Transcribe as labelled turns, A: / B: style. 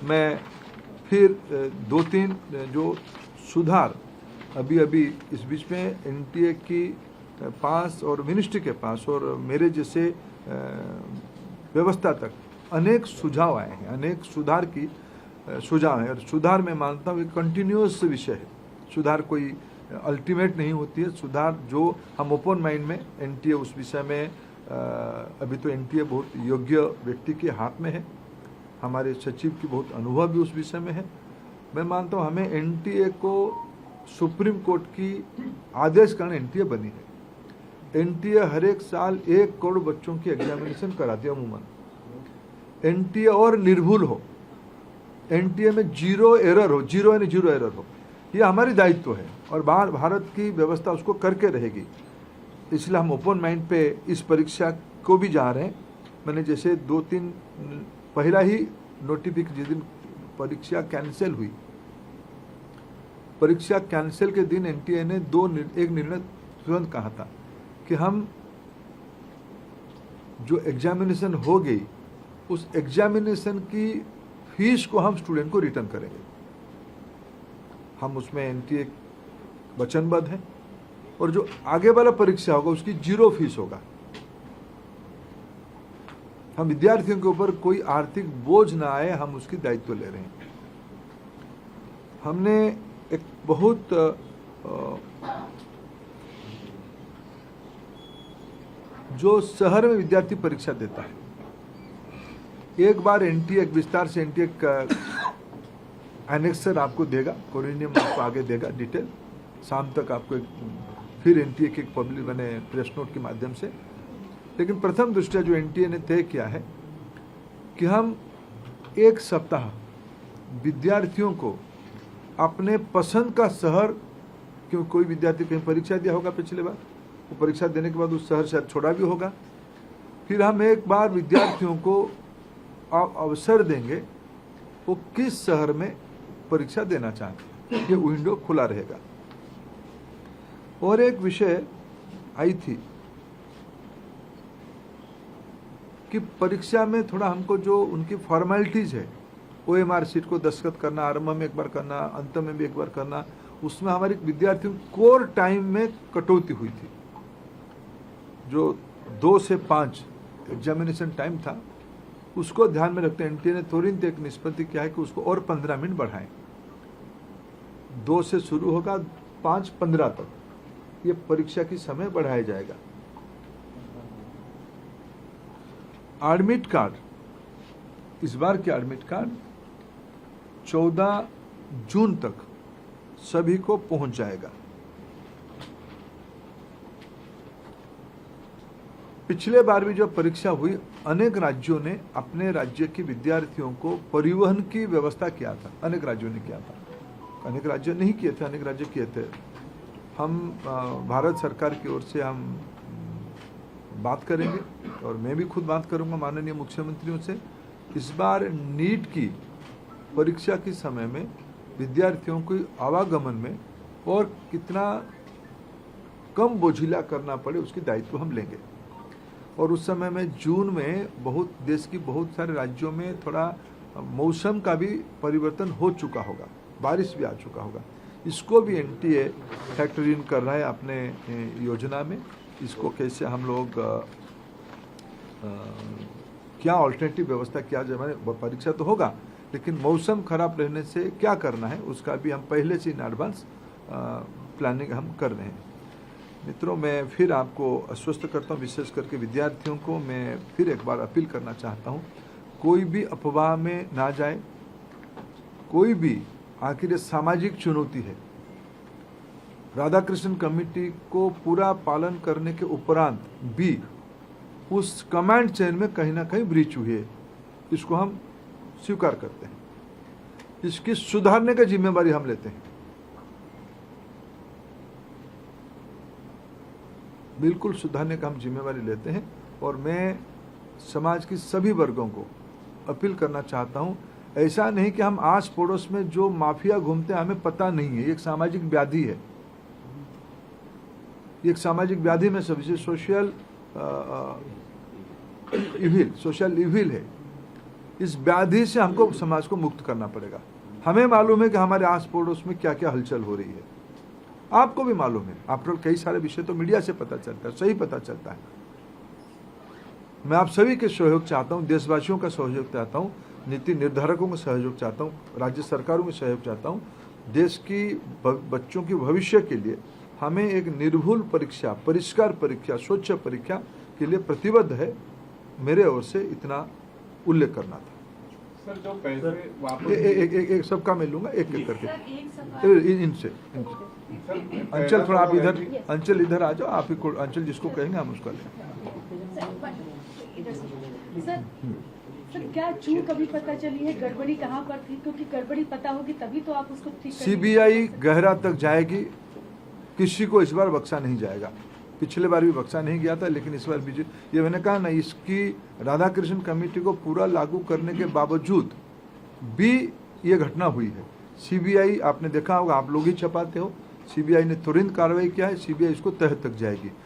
A: मैं फिर दो तीन जो सुधार अभी इस बीच में एनटीए की पास और मिनिस्ट्री के पास और मेरे जैसे व्यवस्था तक अनेक सुझाव आए हैं, अनेक सुधार की सुझाव है। और सुधार मैं मानता हूँ एक कंटिन्यूअस विषय है। सुधार कोई अल्टीमेट नहीं होती है। सुधार जो हम ओपन माइंड में एनटीए उस विषय में अभी तो एनटीए बहुत योग्य व्यक्ति के हाथ में है। हमारे सचिव की बहुत अनुभव भी उस विषय में है। मैं मानता हूँ हमें एनटीए को सुप्रीम कोर्ट की आदेश कारण एनटीए बनी है। एनटीए हर एक साल 1 करोड़ बच्चों की एग्जामिनेशन कराती है अमूमन। एनटीए और निर्भुल हो, एनटीए में जीरो एरर हो, जीरो यानी जीरो एरर हो, ये हमारी दायित्व है और भारत की व्यवस्था उसको करके रहेगी। इसलिए हम ओपन माइंड पे इस परीक्षा को भी जा रहे हैं। मैंने जैसे 2-3 पहला ही नोटिफिकेशन जिस दिन परीक्षा कैंसिल हुई, परीक्षा कैंसिल के दिन एनटीए ने एक निर्णय तुरंत कहा था कि हम जो एग्जामिनेशन हो गई उस एग्जामिनेशन की फीस को हम स्टूडेंट को रिटर्न करेंगे। हम उसमें एनटीए वचनबद्ध है और जो आगे वाला परीक्षा होगा उसकी 0 फीस होगा। हम विद्यार्थियों के ऊपर कोई आर्थिक बोझ ना आए, हम उसकी दायित्व ले रहे हैं। हमने एक बहुत जो शहर में विद्यार्थी परीक्षा देता है, एक बार एनटीए एक विस्तार से एनटीए का एनेक्सर आपको देगा, कोरिनियम आपको आगे देगा डिटेल। शाम तक आपको फिर एनटीए के पब्लिक बने प्रेस नोट के माध्यम से। लेकिन प्रथम दृष्टया जो एनटीए ने तय किया है कि हम 1 सप्ताह विद्यार्थियों को अपने पसंद का शहर, क्यों कोई विद्यार्थी कहीं परीक्षा दिया होगा पिछले बार, वो परीक्षा देने के बाद उस शहर शायद छोड़ा भी होगा, फिर हम एक बार विद्यार्थियों को अवसर देंगे वो किस शहर में परीक्षा देना चाहते हैं, ये विंडो खुला रहेगा। और एक विषय आई थी कि परीक्षा में थोड़ा हमको जो उनकी फॉर्मेलिटीज है, ओएमआर सीट को दस्तखत करना, आरंभ में एक बार करना, अंत में भी एक बार करना, उसमें हमारे विद्यार्थियों कोर टाइम में कटौती हुई थी। जो 2 से 5 एग्जामिनेशन टाइम था उसको ध्यान में रखते एनटीए ने तुरंत एक निष्पत्ति किया है कि उसको और 15 मिनट बढ़ाएं। 2 से शुरू होगा, 5:15 तक ये परीक्षा की समय बढ़ाया जाएगा। एडमिट कार्ड, इस बार के एडमिट कार्ड 14 जून तक सभी को पहुंच जाएगा। पिछले बार भी जब परीक्षा हुई, अनेक राज्यों ने अपने राज्य के विद्यार्थियों को परिवहन की व्यवस्था किया था। अनेक राज्यों ने किया था, अनेक राज्य नहीं किए थे, अनेक राज्य किए थे। हम भारत सरकार की ओर से हम बात करेंगे और मैं भी खुद बात करूंगा माननीय मुख्यमंत्रियों से। इस बार नीट की परीक्षा के समय में विद्यार्थियों को आवागमन में और कितना कम बोझिला करना पड़े उसकी दायित्व हम लेंगे। और उस समय में जून में देश की बहुत सारे राज्यों में थोड़ा मौसम का भी परिवर्तन हो चुका होगा, बारिश भी आ चुका होगा। इसको भी एनटीए फैक्टर इन कर रहा है अपने योजना में। इसको कैसे हम लोग क्या ऑल्टरनेटिव व्यवस्था किया जाए, माने परीक्षा तो होगा लेकिन मौसम खराब रहने से क्या करना है उसका भी हम पहले से इन एडवांस प्लानिंग हम कर रहे हैं। मित्रों, मैं फिर आपको आश्वस्त करता हूँ, विशेष करके विद्यार्थियों को मैं फिर एक बार अपील करना चाहता हूँ, कोई भी अफवाह में ना जाए। कोई भी, आखिर ये सामाजिक चुनौती है। राधाकृष्णन कमेटी को पूरा पालन करने के उपरांत भी उस कमांड चेन में कहीं ना कहीं ब्रीच हुई है, इसको हम स्वीकार करते हैं। इसकी सुधारने की जिम्मेवारी हम लेते हैं, बिल्कुल सुधारने का हम जिम्मेवारी लेते हैं। और मैं समाज की सभी वर्गों को अपील करना चाहता हूं, ऐसा नहीं कि हम आस पड़ोस में जो माफिया घूमते हैं हमें पता नहीं है। ये एक सामाजिक व्याधि है, ये एक सामाजिक व्याधि में सब सोशल इविल है। इस व्याधि से हमको समाज को मुक्त करना पड़ेगा। हमें मालूम है कि हमारे आस पड़ोस में क्या क्या हलचल हो रही है, आपको भी मालूम है। आफ्टर कई सारे विषय तो मीडिया से पता चलता है, सही पता चलता है। मैं आप सभी के सहयोग चाहता हूँ, देशवासियों का सहयोग चाहता हूँ, नीति निर्धारकों का सहयोग चाहता हूँ, राज्य सरकारों का सहयोग चाहता हूँ। देश की बच्चों की भविष्य के लिए हमें एक निर्भुल परीक्षा, परिष्कार परीक्षा, स्वच्छ परीक्षा के लिए प्रतिबद्ध है। मेरे ओर से इतना उल्लेख करना था।
B: सर जो पैसे वापस
A: एक सबका मैं लूंगा, एक एक करके इनसे। अंचल थोड़ा आप इधर, अंचल इधर आ जाओ, आप ही को अंचल जिसको कहेंगे हम उसका लें।
C: सर क्या चूक अभी पता चली है, गड़बड़ी कहाँ पर थी? क्योंकि गड़बड़ी पता होगी तभी तो आप उसको ठीक करेंगे।
A: सीबीआई गहरा तक जाएगी, किसी को इस बार बख्शा नहीं जाएगा। पिछले बार भी बख्शा नहीं गया था, लेकिन इस बार भी ये मैंने कहा ना, इसकी राधाकृष्ण कमेटी को पूरा लागू करने के बावजूद भी ये घटना हुई है। सीबीआई, आपने देखा होगा, आप लोग ही छपाते हो, सीबीआई ने तुरंत कार्रवाई किया है, सीबीआई इसको तह तक जाएगी।